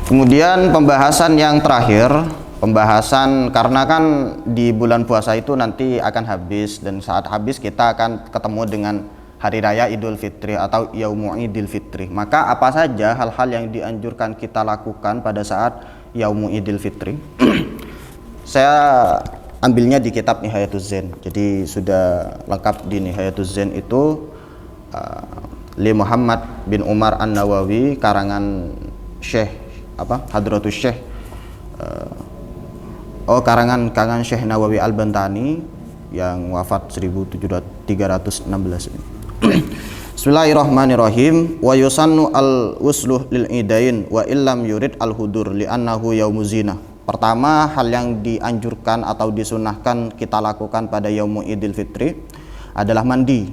Kemudian pembahasan yang terakhir, pembahasan karena kan di bulan puasa itu nanti akan habis, dan saat habis kita akan ketemu dengan hari raya Idul Fitri atau Yaumu Idul Fitri. Maka apa saja hal-hal yang dianjurkan kita lakukan pada saat Yaumu Idul Fitri? Saya ambilnya di kitab Nihayatuz Zen. Jadi sudah lengkap di Nihayatuz Zen itu, Li Muhammad bin Umar An-Nawawi, karangan Syekh Hadratus Syekh karangan Syekh Nawawi Al-Bantani yang wafat 1316 ini. Bismillahirrahmanirrahim. Wa yusannu al-wusluh lil idain wa illam yurid al-hudur li'annahu yaumuz zinah. Pertama, hal yang dianjurkan atau disunahkan kita lakukan pada Yaumu Idul Fitri adalah mandi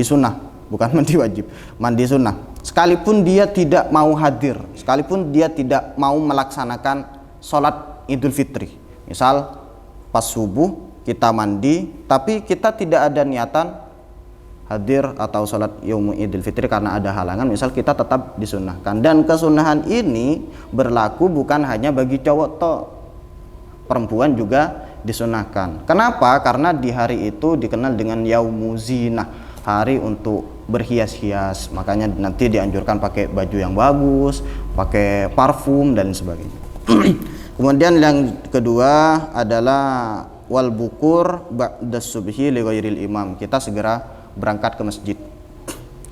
sunnah, bukan mandi wajib, mandi sunnah. Sekalipun dia tidak mau hadir, sekalipun dia tidak mau melaksanakan sholat Idul Fitri. Misal pas subuh kita mandi, tapi kita tidak ada niatan hadir atau sholat Yaumu Idul Fitri karena ada halangan, misal kita tetap disunahkan. Dan kesunahan ini berlaku bukan hanya bagi cowok toh, perempuan juga disunahkan. Kenapa? Karena di hari itu dikenal dengan Yaumuz Zinah, hari untuk berhias-hias. Makanya nanti dianjurkan pakai baju yang bagus, pakai parfum dan sebagainya. Kemudian yang kedua adalah wal bukur ba'da subhi li ghairil imam. Kita segera berangkat ke masjid.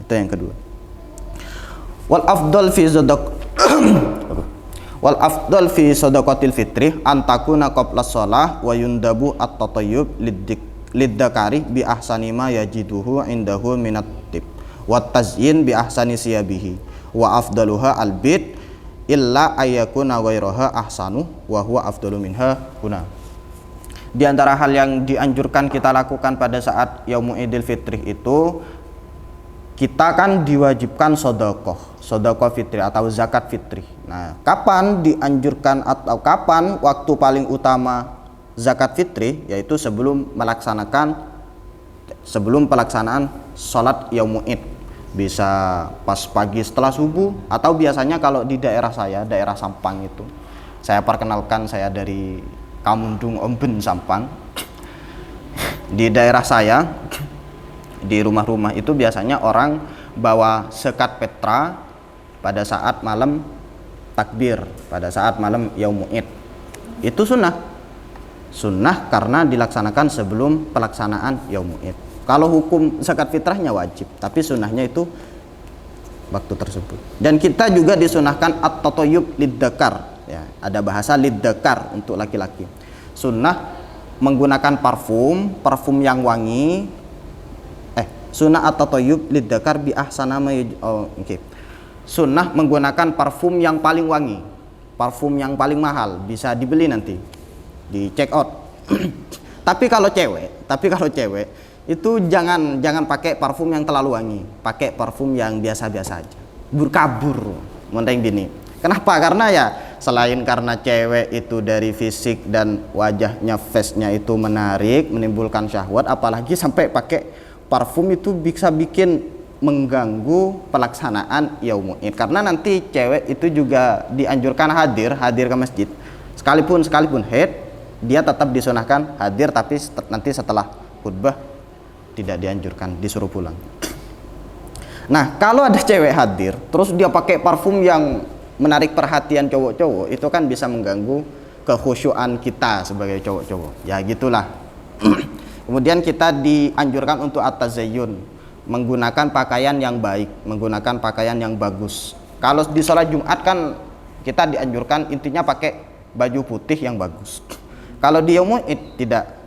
Itu yang kedua. Wal afdal fi sadaqatil fitri antakuna qabla shalah wa yundabu at-tatayyub lidzakari bi ahsani ma yajiduhu indahu minat tib wa tazyin bi ahsani siyabihi wa afdaluha albit illa ayyakuna ghairaha ahsanu wa huwa afdalu minha huna. Di antara hal yang dianjurkan kita lakukan pada saat Yaumu Idul Fitri itu, kita kan diwajibkan sedekah fitri atau zakat fitri. Nah, kapan dianjurkan atau kapan waktu paling utama zakat fitri? Yaitu sebelum pelaksanaan sholat Yaumu Id. Bisa pas pagi setelah subuh, atau biasanya kalau di daerah saya, daerah Sampang itu, saya perkenalkan, saya dari Kamundung Omben Sampang. Di daerah saya, di rumah-rumah itu biasanya orang bawa sekat petra pada saat malam takbir, pada saat malam Yaumu Id. Itu sunnah karena dilaksanakan sebelum pelaksanaan Yaumu Id. Kalau hukum zakat fitrahnya wajib, tapi sunnahnya itu waktu tersebut. Dan kita juga disunahkan at-tatayyub lidzakar. Ya, ada bahasa lidzakar untuk laki-laki. Sunnah menggunakan parfum yang wangi. Sunnah at-tatayyub lidzakar bi ahsana ma Sunnah menggunakan parfum yang paling wangi, parfum yang paling mahal, bisa dibeli nanti di check out. Tapi kalau cewek itu jangan pakai parfum yang terlalu wangi, pakai parfum yang biasa-biasa aja, kabur menteng gini. Kenapa? Karena ya selain karena cewek itu dari fisik dan wajahnya, face-nya itu menarik, menimbulkan syahwat, apalagi sampai pakai parfum itu bisa bikin mengganggu pelaksanaan Yaumu Id. Karena nanti cewek itu juga dianjurkan hadir ke masjid, sekalipun haid, dia tetap disunahkan hadir, tapi nanti setelah khutbah tidak dianjurkan, disuruh pulang. Nah, kalau ada cewek hadir terus dia pakai parfum yang menarik perhatian cowok-cowok, itu kan bisa mengganggu kekhusyuan kita sebagai cowok-cowok. Ya gitulah. Kemudian kita dianjurkan untuk at-tazayyun, menggunakan pakaian yang baik, menggunakan pakaian yang bagus. Kalau di sholat Jumat kan kita dianjurkan intinya pakai baju putih yang bagus. Kalau di Yaumu Id tidak.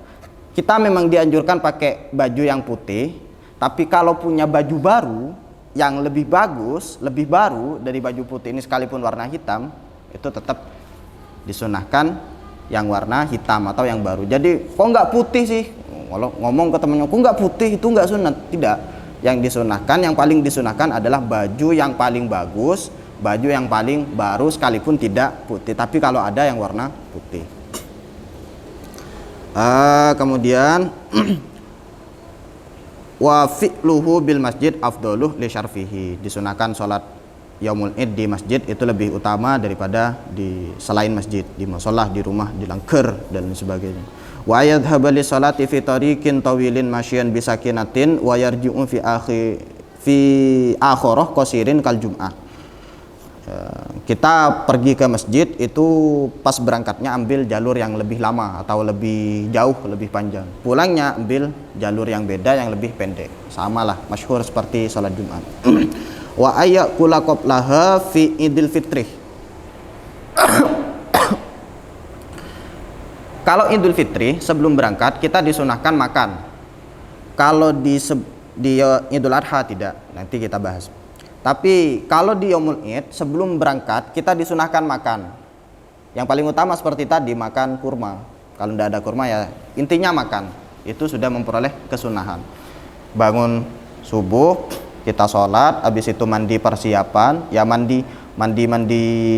Kita memang dianjurkan pakai baju yang putih, tapi kalau punya baju baru yang lebih bagus, lebih baru dari baju putih ini sekalipun warna hitam, itu tetap disunahkan yang warna hitam atau yang baru. Jadi kok nggak putih sih? Kalau ngomong ke temennya, kok nggak putih, itu nggak sunat. Tidak. Yang disunahkan, yang paling disunahkan adalah baju yang paling bagus, baju yang paling baru sekalipun tidak putih. Tapi kalau ada yang warna putih. Kemudian wa fi'luhu bil masjid afdaluh li syarfihi, disunahkan sholat yaumul id di masjid itu lebih utama daripada di selain masjid, di musholah, di rumah, di langker dan sebagainya. Wa yadhhabu li sholati fi tariqin tawilin masyian bisakinatin wa yarji'u fi akhirah qasirin kal jum'ah. Kita pergi ke masjid itu pas berangkatnya ambil jalur yang lebih lama atau lebih jauh, lebih panjang. Pulangnya ambil jalur yang beda yang lebih pendek. Samalah, masyhur seperti salat Jumat. Wa ayyakula qablaha fi Idul Fitri. Kalau Idul Fitri sebelum berangkat kita disunahkan makan. Kalau di Idul Adha tidak, nanti kita bahas. Tapi kalau di Yaumul Id sebelum berangkat kita disunahkan makan. Yang paling utama seperti tadi makan kurma. Kalau tidak ada kurma ya intinya makan. Itu sudah memperoleh kesunahan. Bangun subuh kita sholat, habis itu mandi persiapan. Ya mandi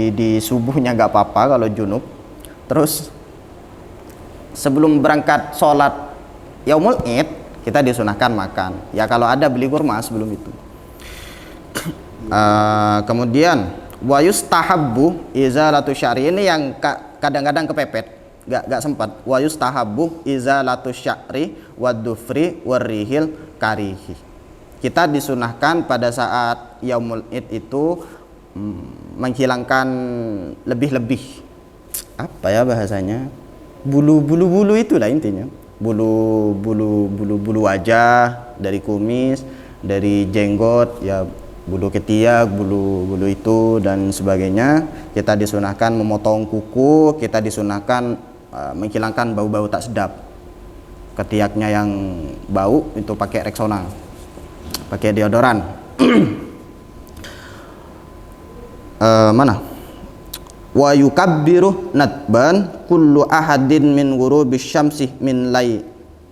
di subuhnya nggak apa-apa kalau junub. Terus sebelum berangkat sholat Yaumul Id kita disunahkan makan. Ya kalau ada beli kurma sebelum itu. Kemudian wa yustahabbu izalatu sya'ri, ini yang kadang-kadang kepepet, enggak sempat. Wa yustahabbu izalatu sya'ri wadufri warrihil karihi. Kita disunahkan pada saat Yaumul Id itu menghilangkan lebih-lebih apa ya bahasanya? Bulu itulah intinya. Bulu wajah, dari kumis, dari jenggot, ya bulu ketiak, bulu itu dan sebagainya. Kita disunahkan memotong kuku, kita disunahkan menghilangkan bau-bau tak sedap. Ketiaknya yang bau itu pakai Rexona, pakai deodoran. Mana? Wa yukabbiru nadban kullu ahadin min ghurubis syamsi min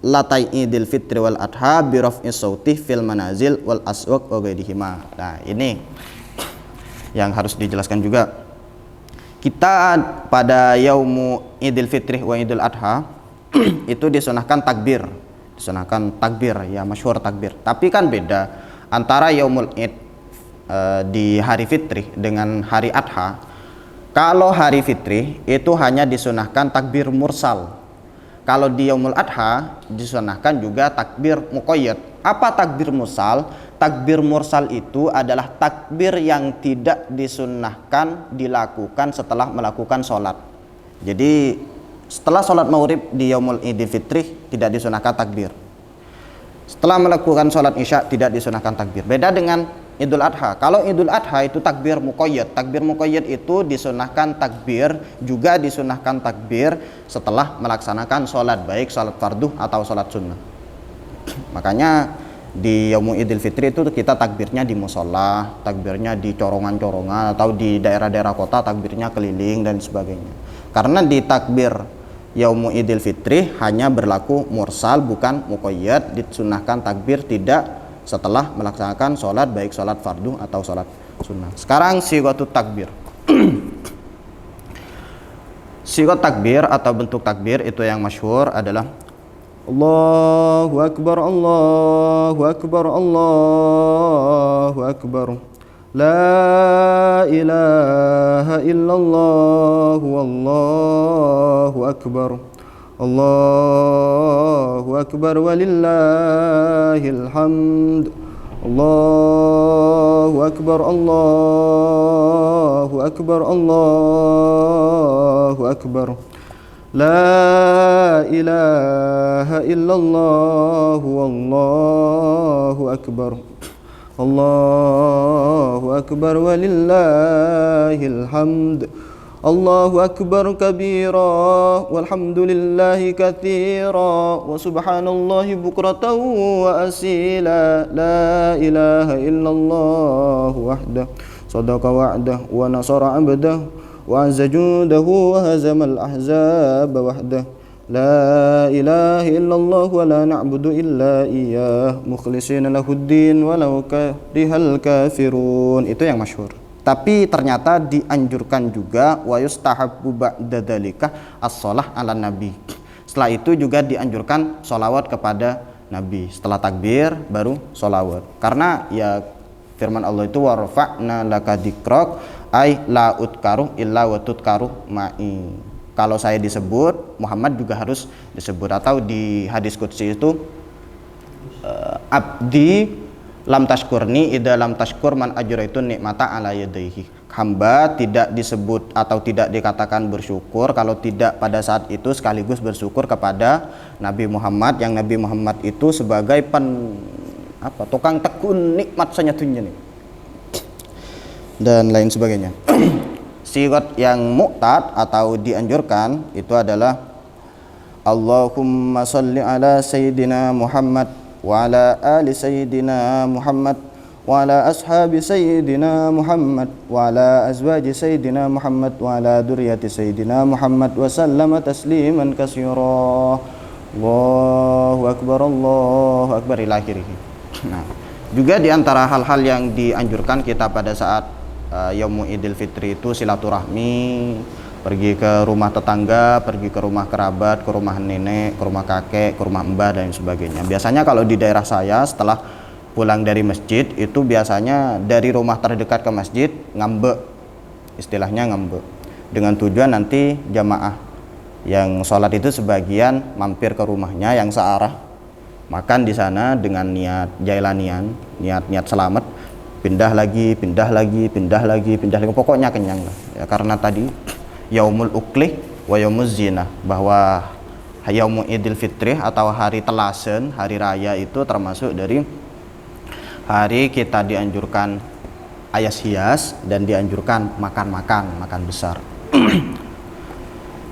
latai Idul Fitri wal Adha bi raf'i sauti fil manazil wal aswaq wa ghairihima. Nah, ini yang harus dijelaskan juga. Kita pada yaumu Idul Fitri wa Idul Adha itu disunahkan takbir. Disunahkan takbir, ya masyhur takbir. Tapi kan beda antara yaumul Id di hari Fitri dengan hari Adha. Kalau hari Fitri itu hanya disunahkan takbir mursal. Kalau di Yaumul Adha disunahkan juga takbir muqayyad. Apa takbir mursal? Takbir mursal itu adalah takbir yang tidak disunahkan dilakukan setelah melakukan sholat. Jadi setelah sholat maghrib di Yaumul Idul Fitri tidak disunahkan takbir. Setelah melakukan sholat isya tidak disunahkan takbir. Beda dengan Idul Adha. Kalau Idul Adha itu takbir muqayyad. Takbir muqayyad itu disunahkan takbir, juga disunahkan takbir setelah melaksanakan sholat, baik sholat fardu atau sholat sunnah. Makanya di Yaumul Idul Fitri itu kita takbirnya di mushola, takbirnya di corongan-corongan, atau di daerah-daerah kota takbirnya keliling dan sebagainya. Karena di takbir Yaumul Idul Fitri hanya berlaku mursal, bukan muqayyad. Disunahkan takbir tidak setelah melaksanakan sholat, baik sholat fardu atau sholat sunnah. Sekarang sighatut takbir. Sighat takbir atau bentuk takbir itu yang masyhur adalah Allahu Akbar, Allahu Akbar, Allahu Akbar, La ilaha illallah, Wallahu Akbar, Allahu Akbar walillahil hamd, Allahu Akbar, Allahu Akbar, Allahu Akbar, La ilaha illallah, Wallahu Akbar, Allahu Akbar walillahil hamd, Allahu Akbar kabira walhamdulillahi katsira wa subhanallahi bukratan wa asila, la ilaha illallah wahdah sadaqa wa'dah wa nasara 'abdah wa 'azza judahu wa hazamal ahzab wahdah, la ilaha illallah wa la na'budu illa iyyah mukhlishina lahuddin walau karihal kafirun. Itu yang masyhur. Tapi ternyata dianjurkan juga wa yustahabbu ba'da dzalika as-shalah 'ala nabi. Setelah itu juga dianjurkan sholawat kepada Nabi. Setelah takbir baru sholawat. Karena ya Firman Allah itu warfa'na laka dzikrak ai la utkaru illa wa tutkaru ma'i. Kalau saya disebut, Muhammad juga harus disebut. Atau di hadis qudsi itu abdi lam tashkurni idza lam tashkur man ajraitu nikmata ala yadayhi. Hamba tidak disebut atau tidak dikatakan bersyukur kalau tidak pada saat itu sekaligus bersyukur kepada Nabi Muhammad, yang Nabi Muhammad itu sebagai tukang tekun nikmat senyatunya nih, dan lain sebagainya. Sigat yang mu'tad atau dianjurkan itu adalah Allahumma salli ala sayyidina Muhammad wa ala ali sayyidina Muhammad wa ala ashabi sayyidina Muhammad wa ala azwaji sayyidina Muhammad wa ala dzurriyyati sayyidina Muhammad wa sallama tasliman katsira. Allahu akbar ila akhirih. Nah, juga di antara hal-hal yang dianjurkan kita pada saat Yaumul Idul Fitri itu silaturahmi, pergi ke rumah tetangga, pergi ke rumah kerabat, ke rumah nenek, ke rumah kakek, ke rumah mbah dan sebagainya. Biasanya kalau di daerah saya setelah pulang dari masjid itu biasanya dari rumah terdekat ke masjid ngambek, istilahnya ngambek, dengan tujuan nanti jamaah yang sholat itu sebagian mampir ke rumahnya yang searah, makan di sana dengan niat jailanian, niat selamat, pindah lagi, pokoknya kenyang lah. Ya, karena tadi Yaumul Uklih wa Yaumuz Zinah, bahwa Yaumul Idul Fitri atau hari telasen, hari raya itu termasuk dari hari kita dianjurkan ayas hias dan dianjurkan makan besar.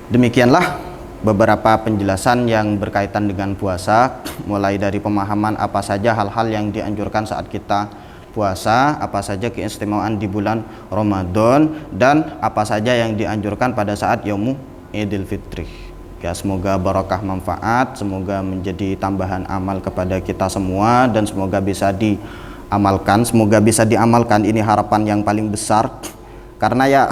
Demikianlah beberapa penjelasan yang berkaitan dengan puasa, mulai dari pemahaman apa saja hal-hal yang dianjurkan saat kita puasa, apa saja keistimewaan di bulan Ramadan, dan apa saja yang dianjurkan pada saat Yaumul Idul Fitri. Ya, semoga barokah manfaat, semoga menjadi tambahan amal kepada kita semua, dan semoga bisa diamalkan. Ini harapan yang paling besar, karena ya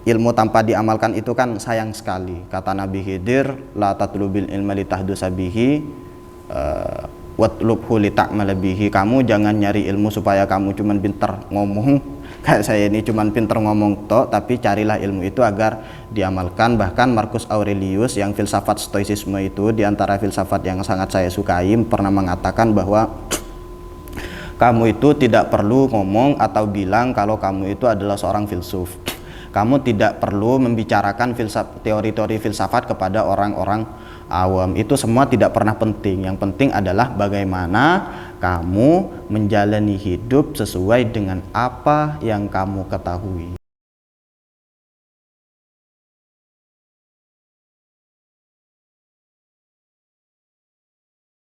ilmu tanpa diamalkan itu kan sayang sekali. Kata Nabi Khidir, la tatlubil ilma litahdusa bihi watlubhu lita'mala bihi. Kamu jangan nyari ilmu supaya kamu cuman pintar ngomong kayak saya ini, cuman pintar ngomong tok, tapi carilah ilmu itu agar diamalkan. Bahkan Marcus Aurelius yang filsafat stoicisme itu, di antara filsafat yang sangat saya sukai, pernah mengatakan bahwa kamu itu tidak perlu ngomong atau bilang kalau kamu itu adalah seorang filsuf. Kamu tidak perlu membicarakan teori-teori filsafat kepada orang-orang awam. Itu semua tidak pernah penting. Yang penting adalah bagaimana kamu menjalani hidup sesuai dengan apa yang kamu ketahui.